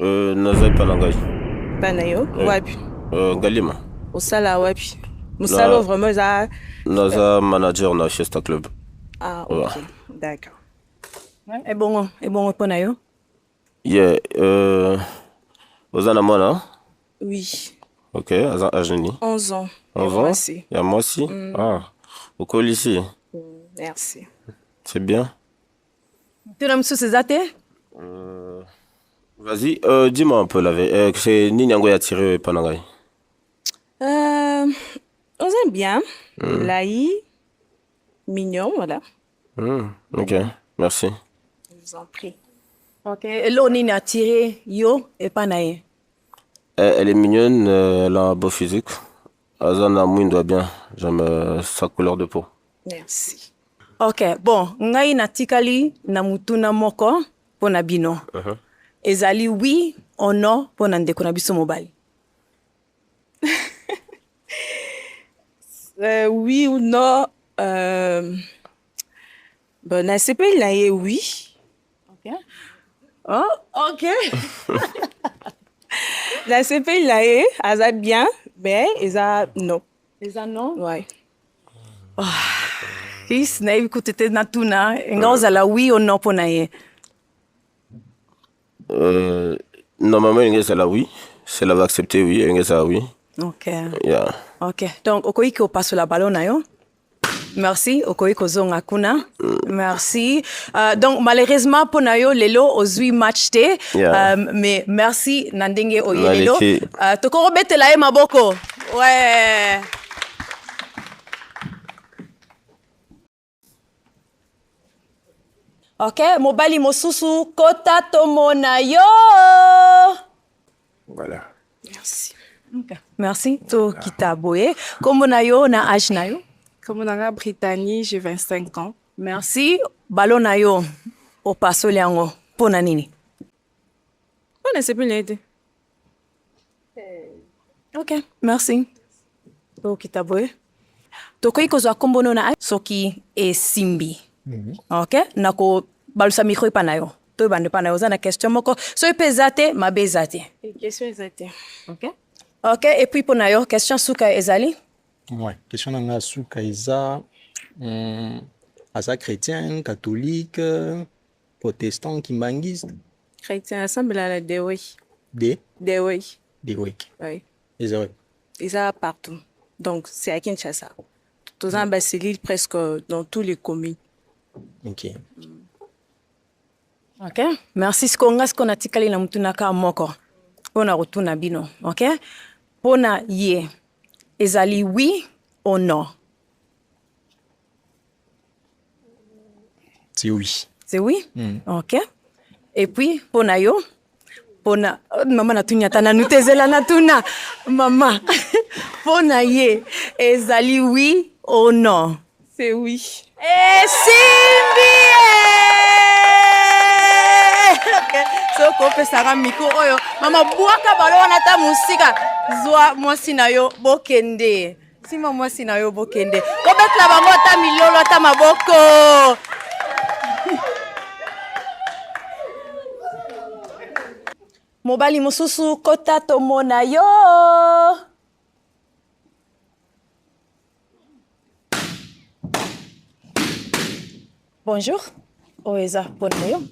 Naza Panangai. Panayo, wapi? Galima. Osala wapi? Musalo vraiment ça. Naza manager na Fiesta Club. Ah, ok. D'accord. Et bon, Panayo? Yeah, Ozana Mona? Oui. Ok, Azan Ajeni. 11 ans. 11 ans? Il y a moi aussi. Ah, au lycée. Merci. C'est bien. Tu l'as mis sous ses athées? Vas-y, dis-moi un peu c'est Ninyango a tiré Panangai. On aime bien. Laï, mignon, voilà. Ok, merci. Je vous en prie. Ok, et là, on a tiré Yo et Panaye. Elle est mignonne, elle a un beau physique. Azana Mouine doit bien. J'aime sa couleur de peau. Merci. Ok, bon, ngai na tikali na mutuna moko pona bino. Ezali oui ou non pona ndeko na biso mobali. Oui ou non? Bon, na CP, il a oui. Ok. Oh, ok. La CP, il a bien, mais il a non. Les non? Ouais. Kis na ibi kutete na tuna, ngozala oui ou non pona ye. Normalement, elle a oui. Si elle va accepter oui, elle a oui. Ok. Yeah. Ok. Donc, okoiki opasso la ballon na yo. Merci. Okoiki ozonga kuna. Merci. Donc, malheureusement, pour nayo, lelo, ozui match te. Yeah. Mais merci, nandenge oye lelo. Maliki. Toko robete la maboko. Ouais. Ok, mobali mosusu, kota tomona yo. Voilà. Merci. Okay. Merci. To kitaboye. Kombo na yo, na âge na yo? Comme on a Brittany, j'ai 25 ans. Merci. Ballon na yo, opasso liango, pona nini? On a CP, il Ok, merci. To kitaboye. Tokoi kozwa kombo no na âge soki esimbi. Ok, nako balusa micro pa na yo. To bande pa na yo za na question moko. So epezate, mabezate. Question exacte. Ok. Ok, et puis pour na yo, question suka ezali? Ouais, question nanga suka eza asa chrétien, catholique, protestant, kimbangiste. Chrétien, ensemble, là, des oui. Des oui. wiki. Oui. Ils ont Ils sont partout. Donc, c'est à Kinshasa. Tous en Basile, presque dans tous les communes. ok. Ok, merci. Skonga skona tikali na mutuna ka moko. Pona rotuna bino, ok? Pona ye. Ezali oui ou non? C'est oui. C'est oui? Ok. Et puis, pona yo? Pona, maman na tunya tana nutezela na tuna. Maman, pona ye. Ezali oui ou non? C'est oui. Et Simbi! Okay. So kope sara miko oyo. Mama buaka balo wana ta musika. Zwa mwasi na yo bokende. Sima mwasi na yo bokende. Kobetla bango ta milolo ta maboko. Mobali mosusu kota tomona yo. Bonjour. Oeza pona yo.